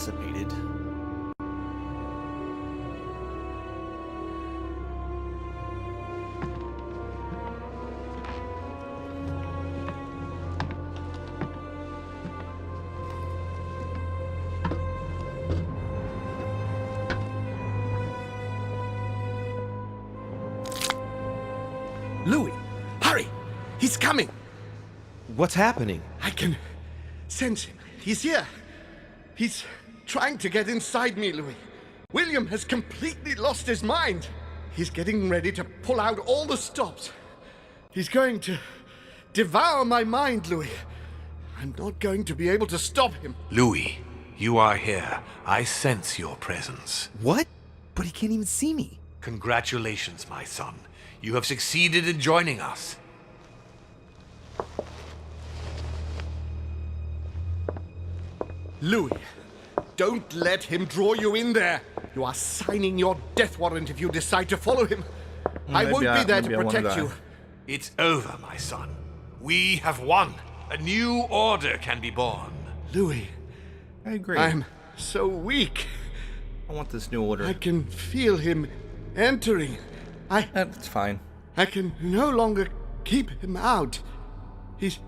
emancipated. Louis, hurry! He's coming! What's happening? I can sense him. He's here. He's trying to get inside me, Louis. William has completely lost his mind. He's getting ready to pull out all the stops. He's going to devour my mind, Louis. I'm not going to be able to stop him. Louis, you are here. I sense your presence. What? But he can't even see me. Congratulations, my son. You have succeeded in joining us. Louis, don't let him draw you in there. You are signing your death warrant if you decide to follow him. I won't be there to protect you. It's over, my son. We have won. A new order can be born. Louis, I agree. I'm so weak. I want this new order. I can feel him entering. That's fine. I can no longer keep him out. He's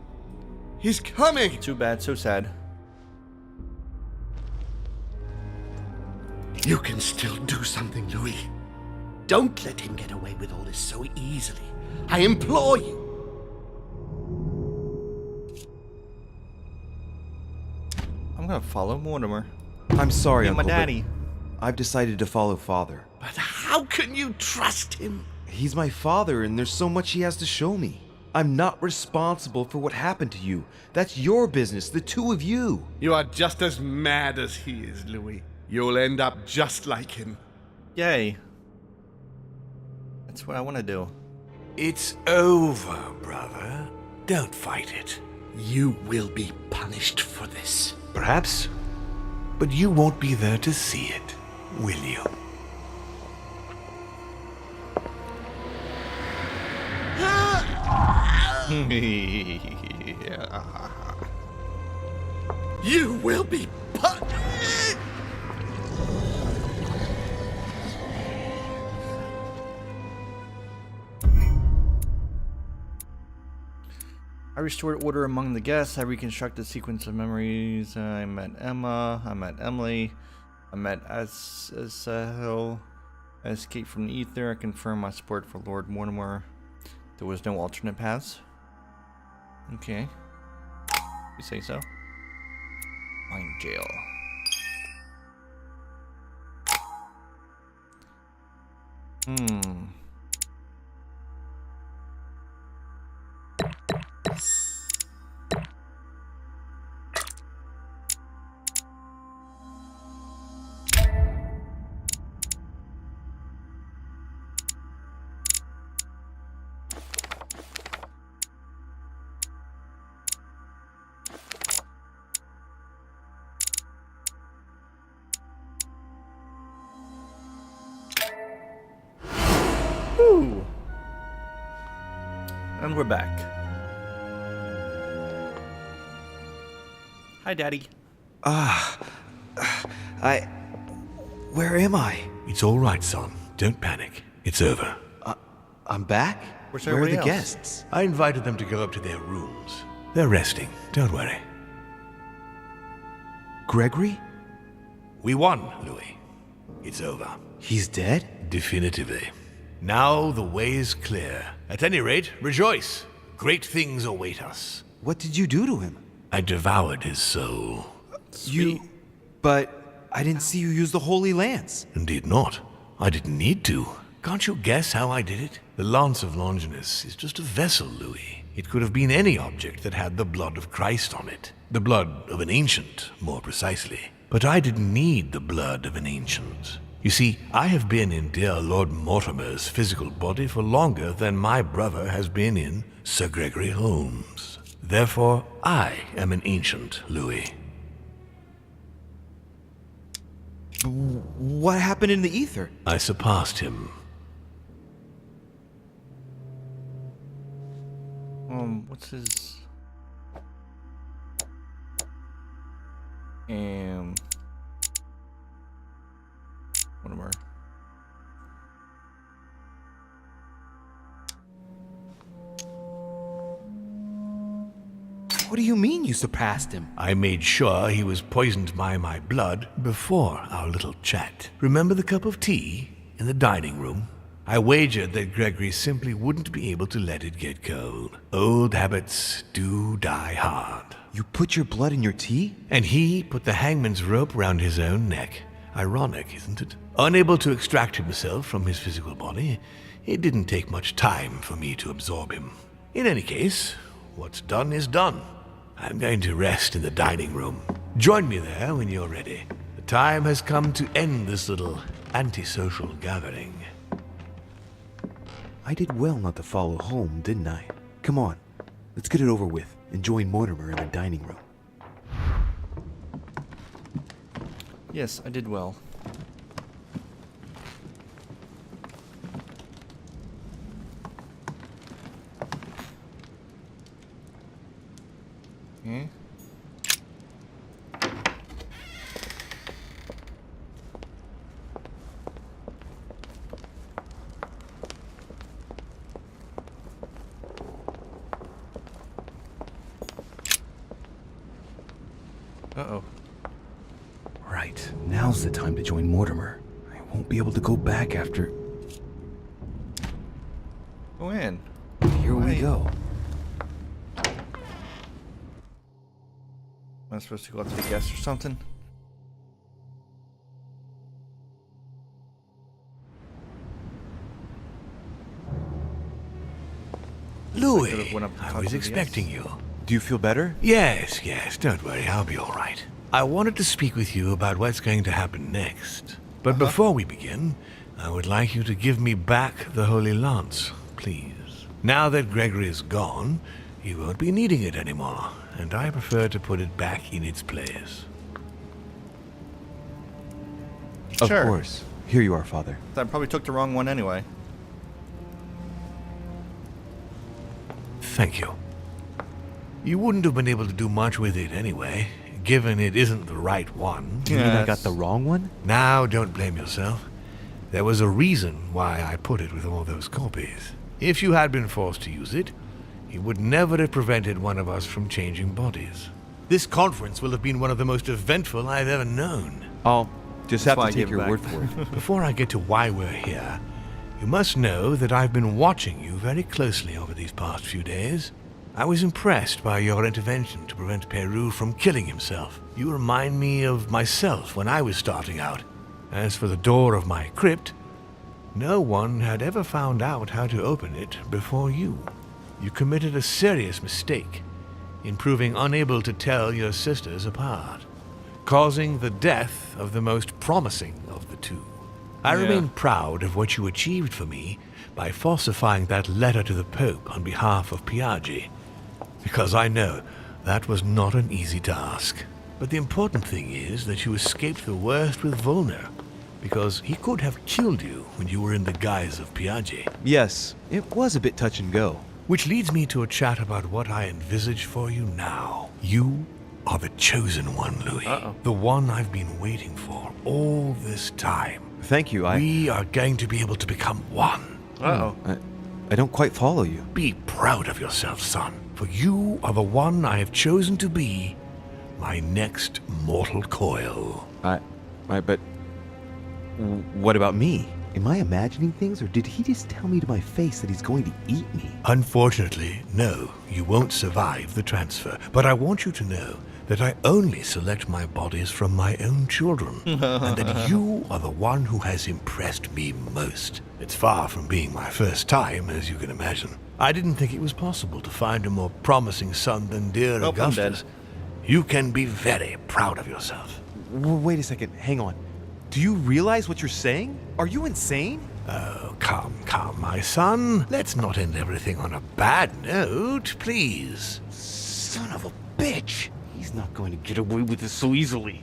coming. Too bad, so sad. You can still do something, Louis. Don't let him get away with all this so easily. I implore you. I'm gonna follow Mortimer. I'm sorry, Yeah, my Uncle, but daddy. I've decided to follow Father. But how can you trust him? He's my father, and there's so much he has to show me. I'm not responsible for what happened to you. That's your business, the two of you. You are just as mad as he is, Louis. You'll end up just like him. Yay. That's what I want to do. It's over, brother. Don't fight it. You will be punished for this. Perhaps, but you won't be there to see it, will you? Yeah. You will be punished. I restored order among the guests. I reconstructed a sequence of memories. I met Emma. I met Emily. I met Asahel. I escaped from the ether. I confirmed my support for Lord Mortimer. There was no alternate paths. Okay. You say so? Mind jail. Woo! And we're back. Hi, Daddy. Where am I? It's all right, son. Don't panic. It's over. I'm back? Where's Where are the everybody else? guests? I invited them to go up to their rooms. They're resting. Don't worry. Gregory? We won, Louis. It's over. He's dead? Definitively. Now the way is clear. At any rate, rejoice. Great things await us. What did you do to him? I devoured his soul. But I didn't see you use the Holy Lance. Indeed not. I didn't need to. Can't you guess how I did it? The Lance of Longinus is just a vessel, Louis. It could have been any object that had the blood of Christ on it. The blood of an ancient, more precisely. But I didn't need the blood of an ancient. You see, I have been in dear Lord Mortimer's physical body for longer than my brother has been in Sir Gregory Holmes. Therefore, I am an ancient, Louis. What happened in the ether? I surpassed him. What's his... What do you mean you surpassed him? I made sure he was poisoned by my blood before our little chat. Remember the cup of tea in the dining room? I wagered that Gregory simply wouldn't be able to let it get cold. Old habits do die hard. You put your blood in your tea? And he put the hangman's rope round his own neck. Ironic, isn't it? Unable to extract himself from his physical body, it didn't take much time for me to absorb him. In any case, what's done is done. I'm going to rest in the dining room. Join me there when you're ready. The time has come to end this little antisocial gathering. I did well not to follow home, didn't I? Come on, let's get it over with and join Mortimer in the dining room. Yes, I did well. Okay. Uh-oh. Right, now's the time to join Mortimer. I won't be able to go back after... Go in. Here we go. Am I supposed to go up to the guest or something? Louis, went up to I talk was to the expecting you. Do you feel better? Yes, don't worry, I'll be all right. I wanted to speak with you about what's going to happen next. But before we begin, I would like you to give me back the Holy Lance, please. Now that Gregory is gone, you won't be needing it anymore, and I prefer to put it back in its place. Of Sure. course. Here you are, Father. I probably took the wrong one anyway. Thank you. You wouldn't have been able to do much with it anyway, given it isn't the right one. You mean I got Yes. the wrong one? Now, don't blame yourself. There was a reason why I put it with all those copies. If you had been forced to use it, it would never have prevented one of us from changing bodies. This conference will have been one of the most eventful I've ever known. I'll just That's why I have to take give your back. word for it. Before I get to why we're here, you must know that I've been watching you very closely over these past few days. I was impressed by your intervention to prevent Peru from killing himself. You remind me of myself when I was starting out. As for the door of my crypt, no one had ever found out how to open it before you. You committed a serious mistake in proving unable to tell your sisters apart, causing the death of the most promising of the two. I Yeah. remain proud of what you achieved for me by falsifying that letter to the Pope on behalf of Piaggi, because I know that was not an easy task. But the important thing is that you escaped the worst with Vulner, because he could have killed you when you were in the guise of Piaggi. Yes, it was a bit touch and go. Which leads me to a chat about what I envisage for you now. You are the chosen one, Louis. Uh-oh. The one I've been waiting for all this time. Thank you, We are going to be able to become one. Uh-oh. I don't quite follow you. Be proud of yourself, son, for you are the one I have chosen to be my next mortal coil. But what about me? Am I imagining things, or did he just tell me to my face that he's going to eat me? Unfortunately, no, you won't survive the transfer. But I want you to know that I only select my bodies from my own children, and that you are the one who has impressed me most. It's far from being my first time, as you can imagine. I didn't think it was possible to find a more promising son than dear Nope, I'm dead. Augustus. You can be very proud of yourself. Wait a second, hang on. Do you realize what you're saying? Are you insane? Oh, come, my son. Let's not end everything on a bad note, please. Son of a bitch! He's not going to get away with this so easily.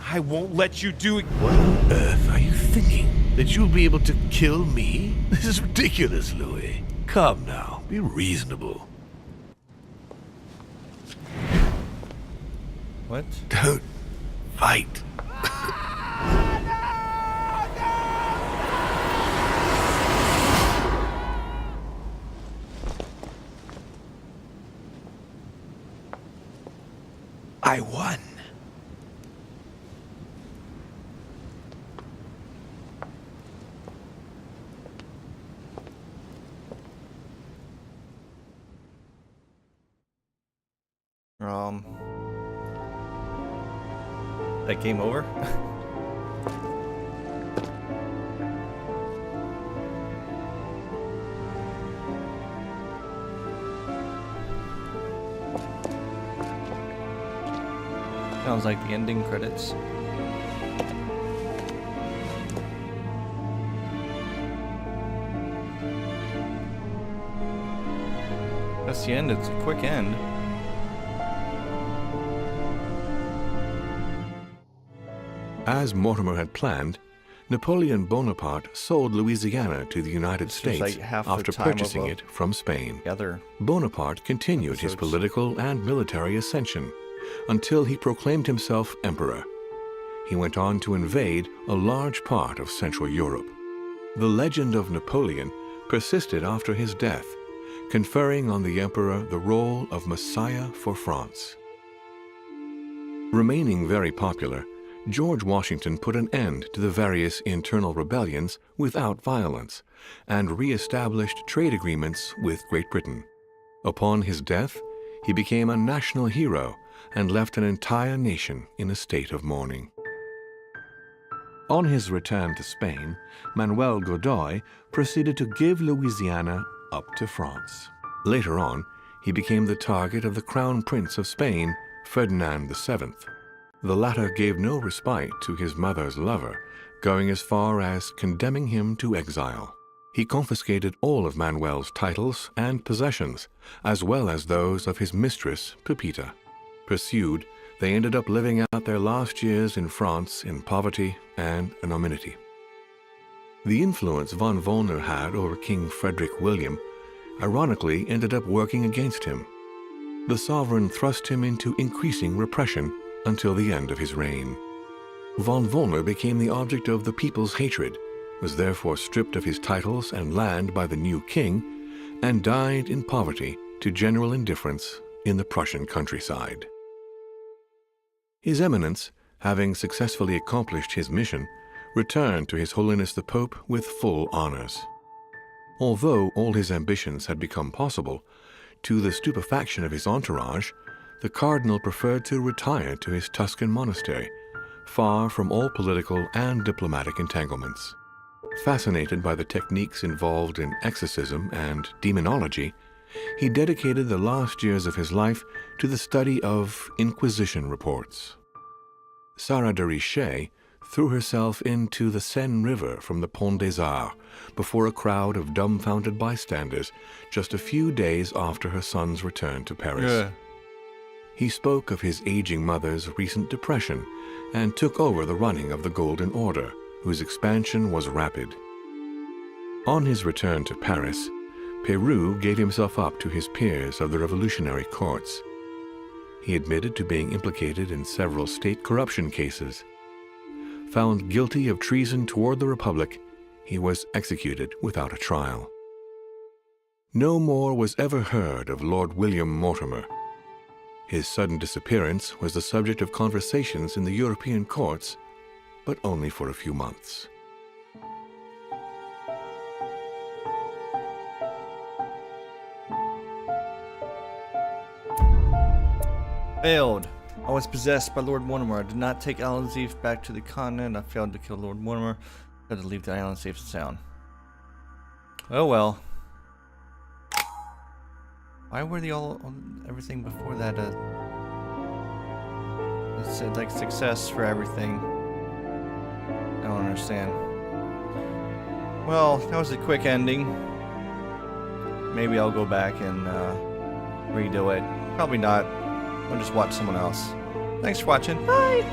I won't let you do it. What on earth are you thinking? That you'll be able to kill me? This is ridiculous, Louis. Come now, be reasonable. What? Don't fight. I won. That game over? Sounds like the ending credits. That's the end. It's a quick end. As Mortimer had planned, Napoleon Bonaparte sold Louisiana to the United States like half the after time of purchasing a- it from Spain. Together. Bonaparte continued his episodes. political and military ascension until he proclaimed himself emperor. He went on to invade a large part of Central Europe. The legend of Napoleon persisted after his death, conferring on the emperor the role of Messiah for France. Remaining very popular, George Washington put an end to the various internal rebellions without violence and re-established trade agreements with Great Britain. Upon his death, he became a national hero and left an entire nation in a state of mourning. On his return to Spain, Manuel Godoy proceeded to give Louisiana up to France. Later on, he became the target of the Crown Prince of Spain, Ferdinand VII. The latter gave no respite to his mother's lover, going as far as condemning him to exile. He confiscated all of Manuel's titles and possessions, as well as those of his mistress, Pepita. Pursued, they ended up living out their last years in France in poverty and anonymity. The influence von Wollner had over King Frederick William ironically ended up working against him. The sovereign thrust him into increasing repression until the end of his reign. Von Wollner became the object of the people's hatred, was therefore stripped of his titles and land by the new king, and died in poverty to general indifference in the Prussian countryside. His Eminence, having successfully accomplished his mission, returned to His Holiness the Pope with full honors. Although all his ambitions had become possible, to the stupefaction of his entourage, the cardinal preferred to retire to his Tuscan monastery, far from all political and diplomatic entanglements. Fascinated by the techniques involved in exorcism and demonology, he dedicated the last years of his life to the study of Inquisition reports. Sarah de Richet threw herself into the Seine River from the Pont des Arts before a crowd of dumbfounded bystanders just a few days after her son's return to Paris. Yeah. He spoke of his aging mother's recent depression and took over the running of the Golden Order, whose expansion was rapid. On his return to Paris, Peru gave himself up to his peers of the revolutionary courts. He admitted to being implicated in several state corruption cases. Found guilty of treason toward the Republic, he was executed without a trial. No more was ever heard of Lord William Mortimer. His sudden disappearance was the subject of conversations in the European courts, but only for a few months. Failed. I was possessed by Lord Mortimer. I did not take Island Thief back to the continent. I failed to kill Lord Mortimer. I had to leave the island safe and sound. Oh well. Why were they all everything before that? It said like success for everything. I don't understand. Well, that was a quick ending. Maybe I'll go back and redo it. Probably not. I'll just watch someone else. Thanks for watching. Bye!